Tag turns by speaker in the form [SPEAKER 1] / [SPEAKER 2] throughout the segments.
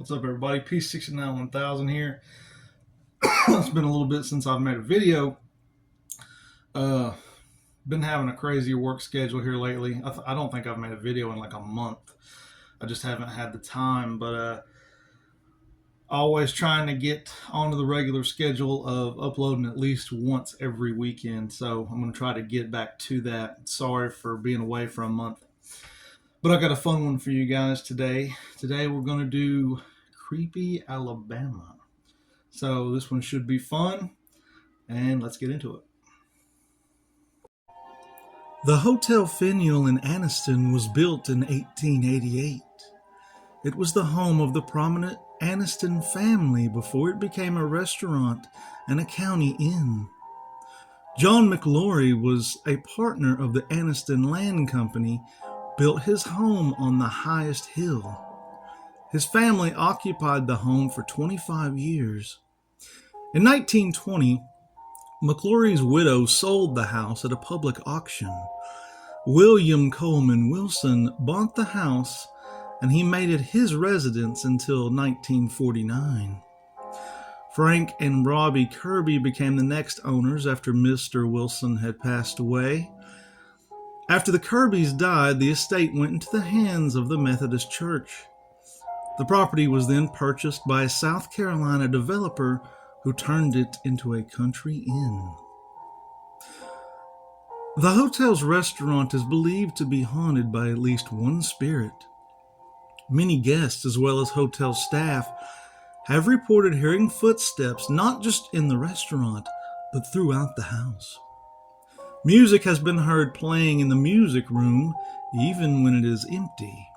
[SPEAKER 1] What's up, everybody? P69 1000 here. It's been a little bit since I've made a video. Uh, been having a crazy work schedule here lately. I don't think I've made a video in like a month. I just haven't had the time, but always trying to get onto the regular schedule of uploading at least once every weekend. So I'm going to try to get back to that. Sorry for being away for a month. But I got a fun one for you guys today. Today we're going to do Creepy Alabama. So this one should be fun, and let's get into it. The Hotel Faneuil in Anniston was built in 1888. It was the home of the prominent Anniston family before it became a restaurant and a county inn. John McLaury was a partner of the Anniston Land Company, built his home on the highest hill. His family occupied the home for 25 years. In 1920, McLaury's widow sold the house at a public auction. William Coleman Wilson bought the house, and he made it his residence until 1949. Frank and Robbie Kirby became the next owners after Mr. Wilson had passed away. After the Kirbys died, the estate went into the hands of the Methodist Church. The property was then purchased by a South Carolina developer who turned it into a country inn. The hotel's restaurant is believed to be haunted by at least one spirit. Many guests, as well as hotel staff, have reported hearing footsteps not just in the restaurant, but throughout the house. Music has been heard playing in the music room, even when it is empty.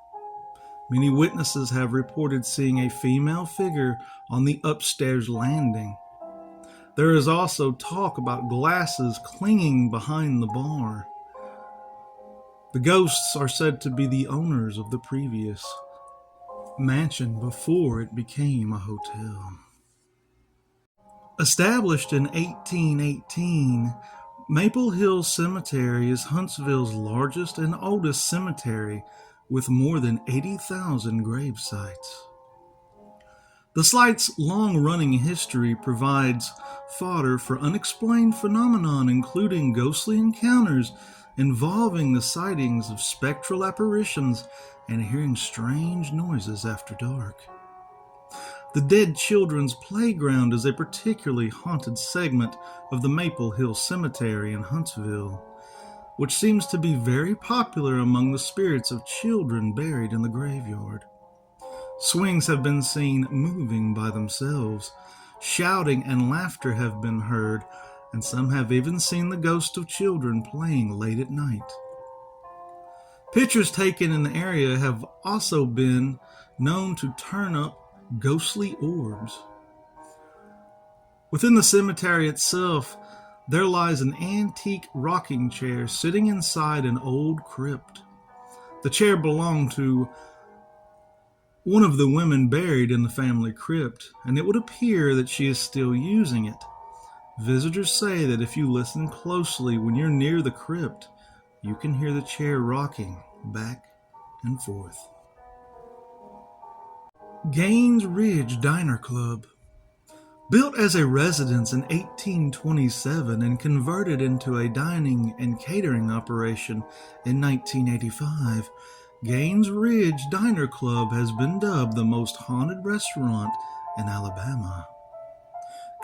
[SPEAKER 1] Many witnesses have reported seeing a female figure on the upstairs landing. There is also talk about glasses clinging behind the bar. The ghosts are said to be the owners of the previous mansion before it became a hotel. Established in 1818, Maple Hill Cemetery is Huntsville's largest and oldest cemetery, with more than 80,000 grave sites. The site's long-running history provides fodder for unexplained phenomenon, including ghostly encounters involving the sightings of spectral apparitions and hearing strange noises after dark. The Dead Children's Playground is a particularly haunted segment of the Maple Hill Cemetery in Huntsville, which seems to be very popular among the spirits of children buried in the graveyard. Swings have been seen moving by themselves. Shouting and laughter have been heard, and some have even seen the ghost of children playing late at night. Pictures taken in the area have also been known to turn up ghostly orbs. Within the cemetery itself, there lies an antique rocking chair sitting inside an old crypt. The chair belonged to one of the women buried in the family crypt, and it would appear that she is still using it. Visitors say that if you listen closely when you're near the crypt, you can hear the chair rocking back and forth. Gaines Ridge Diner Club. Built as a residence in 1827 and converted into a dining and catering operation in 1985, Gaines Ridge Diner Club has been dubbed the most haunted restaurant in Alabama.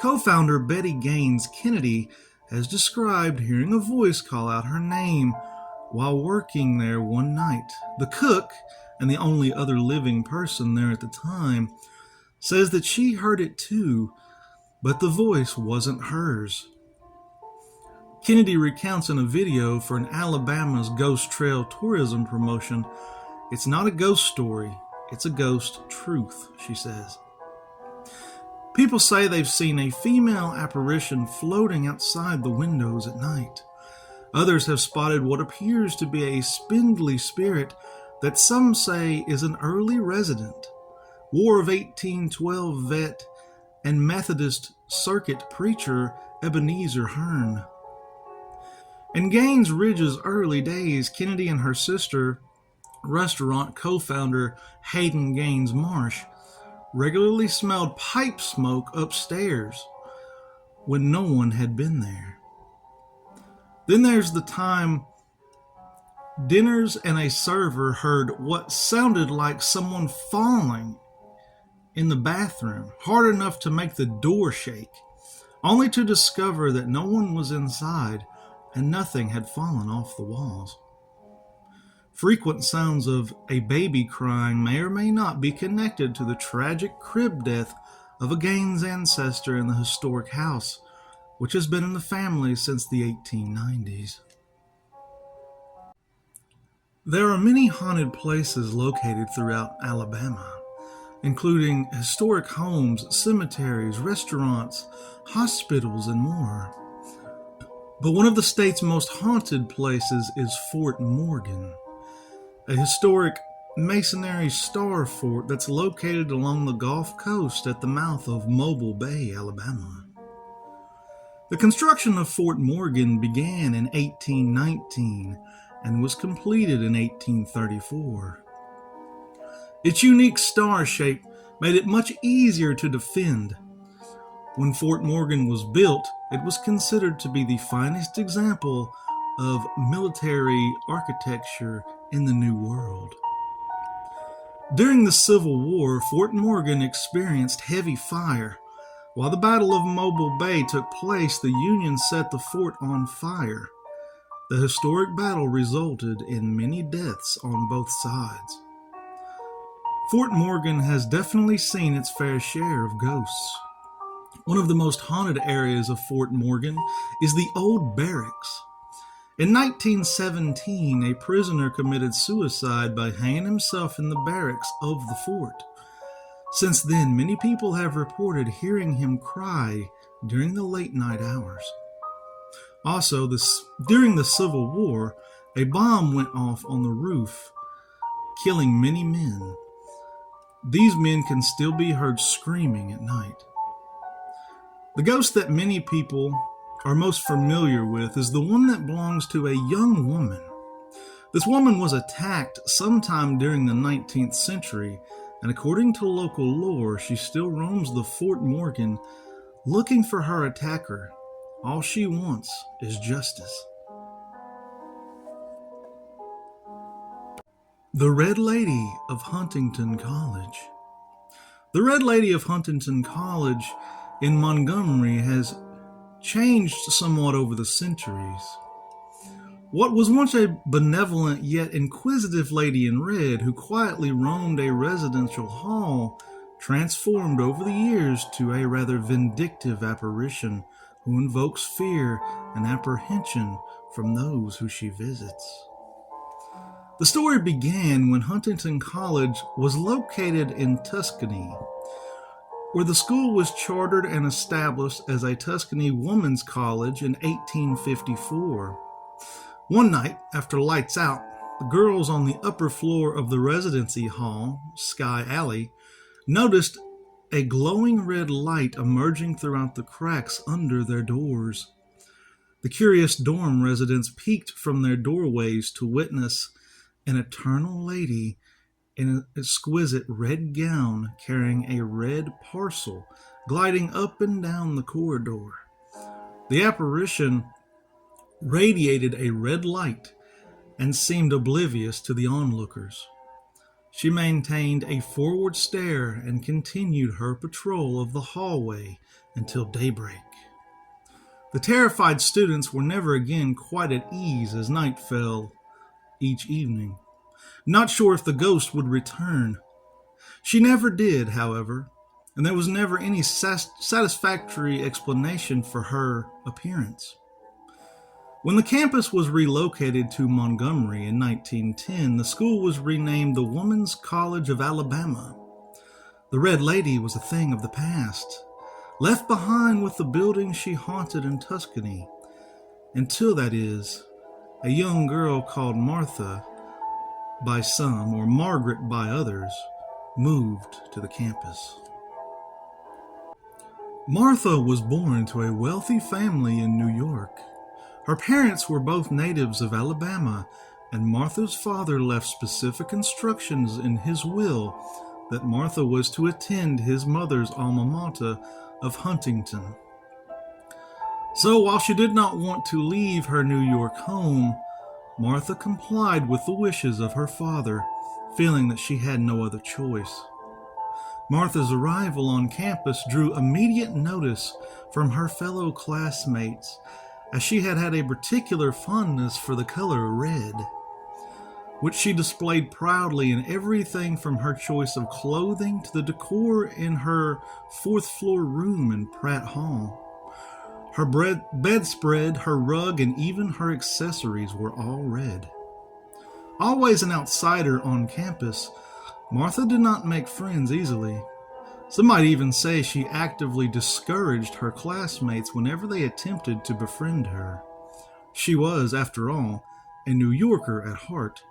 [SPEAKER 1] Co-founder Betty Gaines Kennedy has described hearing a voice call out her name while working there one night. The cook, and the only other living person there at the time, says that she heard it too, but the voice wasn't hers. Kennedy recounts in a video for an Alabama's Ghost Trail tourism promotion, "It's not a ghost story, it's a ghost truth," she says. People say they've seen a female apparition floating outside the windows at night. Others have spotted what appears to be a spindly spirit that some say is an early resident, War of 1812 vet, and Methodist circuit preacher Ebenezer Hearn. In Gaines Ridge's early days, Kennedy and her sister, restaurant co-founder Hayden Gaines Marsh, regularly smelled pipe smoke upstairs when no one had been there. Then there's the time Dinners and a server heard what sounded like someone falling in the bathroom, hard enough to make the door shake, only to discover that no one was inside and nothing had fallen off the walls. Frequent sounds of a baby crying may or may not be connected to the tragic crib death of a Gaines ancestor in the historic house, which has been in the family since the 1890s. There are many haunted places located throughout Alabama, including historic homes, cemeteries, restaurants, hospitals, and more. But one of the state's most haunted places is Fort Morgan, a historic masonry star fort that's located along the Gulf Coast at the mouth of Mobile Bay, Alabama. The construction of Fort Morgan began in 1819 and was completed in 1834. Its unique star shape made it much easier to defend. When Fort Morgan was built, it was considered to be the finest example of military architecture in the New World. During the Civil War, Fort Morgan experienced heavy fire. While the Battle of Mobile Bay took place, the Union set the fort on fire. The historic battle resulted in many deaths on both sides. Fort Morgan has definitely seen its fair share of ghosts. One of the most haunted areas of Fort Morgan is the old barracks. In 1917, a prisoner committed suicide by hanging himself in the barracks of the fort. Since then, many people have reported hearing him cry during the late night hours. Also, during the Civil War, a bomb went off on the roof, killing many men. These men can still be heard screaming at night. The ghost that many people are most familiar with is the one that belongs to a young woman. This woman was attacked sometime during the 19th century, and according to local lore, she still roams the Fort Morgan looking for her attacker. All she wants is justice. The Red Lady of Huntington College. The Red Lady of Huntington College in Montgomery has changed somewhat over the centuries. What was once a benevolent yet inquisitive lady in red who quietly roamed a residential hall transformed over the years to a rather vindictive apparition who invokes fear and apprehension from those who she visits. The story began when Huntington College was located in Tuscany, where the school was chartered and established as a Tuscany Women's College in 1854. One night, after lights out, the girls on the upper floor of the residency hall, Sky Alley, noticed a glowing red light emerging throughout the cracks under their doors. The curious dorm residents peeked from their doorways to witness an eternal lady in an exquisite red gown carrying a red parcel gliding up and down the corridor. The apparition radiated a red light and seemed oblivious to the onlookers. She maintained a forward stare and continued her patrol of the hallway until daybreak. The terrified students were never again quite at ease as night fell each evening, not sure if the ghost would return. She never did, however, and there was never any satisfactory explanation for her appearance. When the campus was relocated to Montgomery in 1910, the school was renamed the Women's College of Alabama. The Red Lady was a thing of the past, left behind with the building she haunted in Tuscany, until, that is, a young girl called Martha by some, or Margaret by others, moved to the campus. Martha was born to a wealthy family in New York. Her parents were both natives of Alabama, and Martha's father left specific instructions in his will that Martha was to attend his mother's alma mater of Huntington. So while she did not want to leave her New York home, Martha complied with the wishes of her father, feeling that she had no other choice. Martha's arrival on campus drew immediate notice from her fellow classmates, as she had had a particular fondness for the color red, which she displayed proudly in everything from her choice of clothing to the decor in her fourth-floor room in Pratt Hall. Her bedspread, her rug, and even her accessories were all red. Always an outsider on campus, Martha did not make friends easily. Some might even say she actively discouraged her classmates whenever they attempted to befriend her. She was, after all, a New Yorker at heart,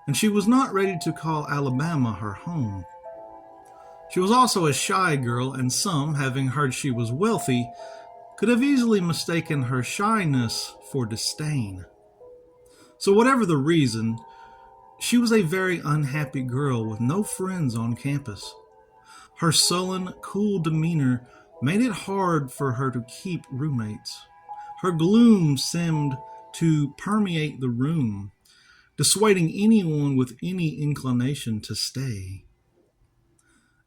[SPEAKER 1] and she was not ready to call Alabama her home. She was also a shy girl, and some, having heard she was wealthy, could have easily mistaken her shyness for disdain. So whatever the reason, she was a very unhappy girl with no friends on campus. Her sullen, cool demeanor made it hard for her to keep roommates. Her gloom seemed to permeate the room, dissuading anyone with any inclination to stay.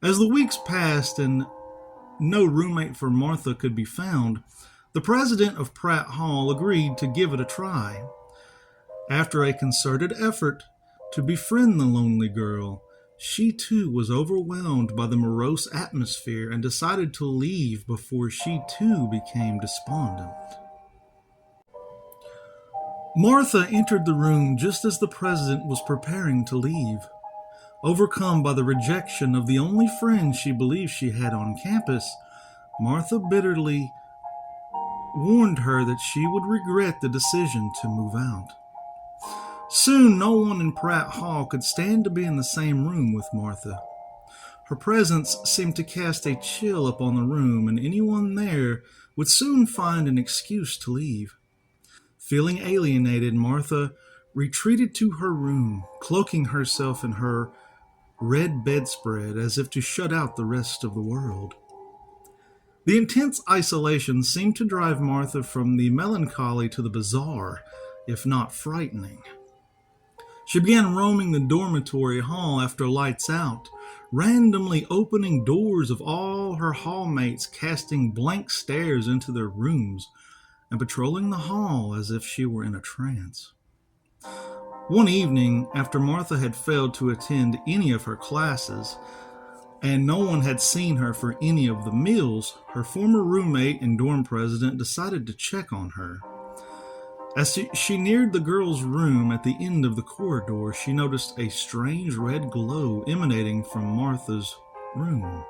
[SPEAKER 1] As the weeks passed and no roommate for Martha could be found, the president of Pratt Hall agreed to give it a try. After a concerted effort to befriend the lonely girl, she too was overwhelmed by the morose atmosphere and decided to leave before she too became despondent. Martha entered the room just as the president was preparing to leave. Overcome by the rejection of the only friend she believed she had on campus, Martha bitterly warned her that she would regret the decision to move out. Soon no one in Pratt Hall could stand to be in the same room with Martha. Her presence seemed to cast a chill upon the room, and anyone there would soon find an excuse to leave. Feeling alienated, Martha retreated to her room, cloaking herself in her red bedspread as if to shut out the rest of the world. The intense isolation seemed to drive Martha from the melancholy to the bizarre, if not frightening. She began roaming the dormitory hall after lights out, randomly opening doors of all her hallmates, casting blank stares into their rooms, and patrolling the hall as if she were in a trance. One evening, after Martha had failed to attend any of her classes, and no one had seen her for any of the meals, her former roommate and dorm president decided to check on her. As she neared the girl's room at the end of the corridor, she noticed a strange red glow emanating from Martha's room.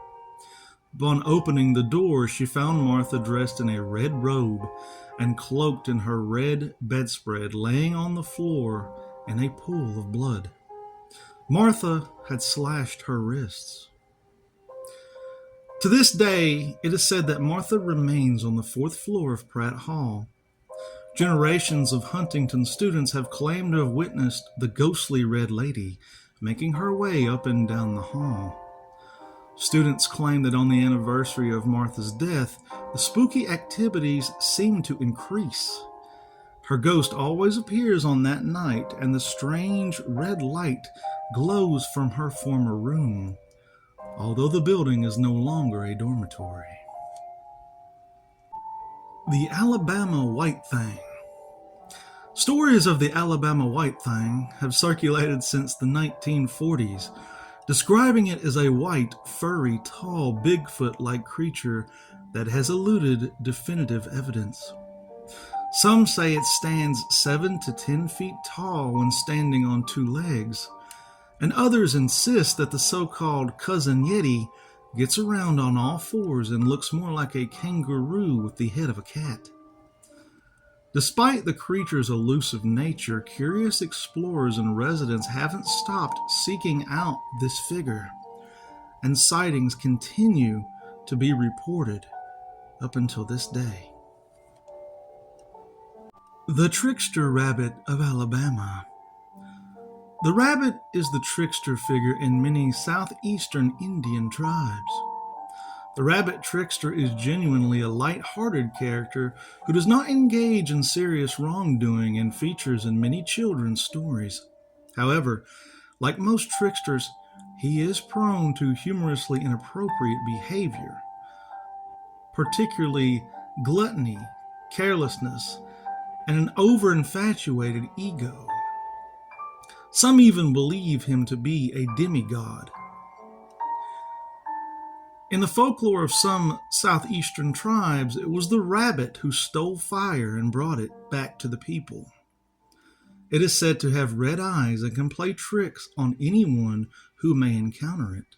[SPEAKER 1] Upon opening the door, she found Martha dressed in a red robe and cloaked in her red bedspread, laying on the floor in a pool of blood. Martha had slashed her wrists. To this day, it is said that Martha remains on the fourth floor of Pratt Hall. Generations of Huntington students have claimed to have witnessed the ghostly Red Lady making her way up and down the hall. Students claim that on the anniversary of Martha's death, the spooky activities seem to increase. Her ghost always appears on that night, and the strange red light glows from her former room, although the building is no longer a dormitory. The Alabama White Thing. Stories of the Alabama White Thing have circulated since the 1940s, describing it as a white, furry, tall, Bigfoot-like creature that has eluded definitive evidence. Some say it stands 7 to 10 feet tall when standing on two legs, and others insist that the so-called Cousin Yeti gets around on all fours and looks more like a kangaroo with the head of a cat. Despite the creature's elusive nature, curious explorers and residents haven't stopped seeking out this figure, and sightings continue to be reported up until this day. The Trickster Rabbit of Alabama. The rabbit is the trickster figure in many southeastern Indian tribes. The rabbit trickster is genuinely a light-hearted character who does not engage in serious wrongdoing and features in many children's stories. However, like most tricksters, he is prone to humorously inappropriate behavior, particularly gluttony, carelessness, and an over-infatuated ego. Some even believe him to be a demigod. In the folklore of some southeastern tribes, it was the rabbit who stole fire and brought it back to the people. It is said to have red eyes and can play tricks on anyone who may encounter it.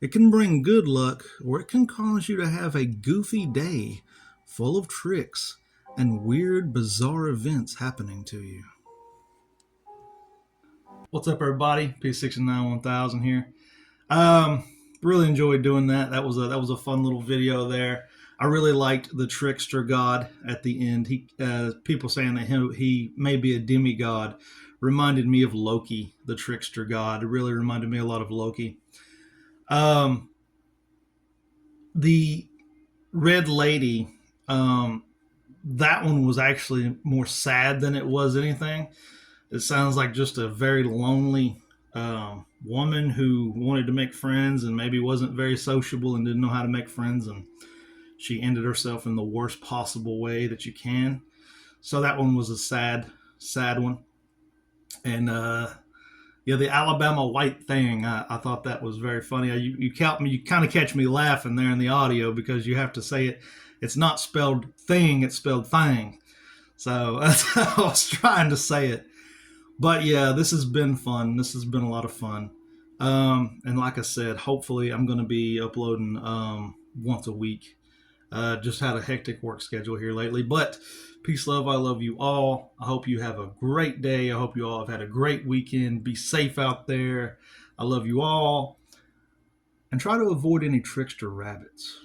[SPEAKER 1] It can bring good luck, or it can cause you to have a goofy day full of tricks and weird, bizarre events happening to you. What's up, everybody? P691000 here. Really enjoyed doing that. That was a fun little video there. I really liked the trickster god at the end. People saying that he may be a demigod reminded me of Loki, the trickster god. It really reminded me a lot of Loki. The Red Lady, that one was actually more sad than it was anything. It sounds like just a very lonely woman who wanted to make friends and maybe wasn't very sociable and didn't know how to make friends, and she ended herself in the worst possible way that you can. So that one was a sad one. And yeah, the Alabama White Thing, I thought that was very funny. You kind of catch me laughing there in the audio because you have to say it. It's not spelled thing, it's spelled thing. So that's how I was trying to say it. But yeah, this has been fun. This has been a lot of fun. And like I said, hopefully I'm going to be uploading once a week. Just had a hectic work schedule here lately. But peace, love. I love you all. I hope you have a great day. I hope you all have had a great weekend. Be safe out there. I love you all. And try to avoid any trickster rabbits.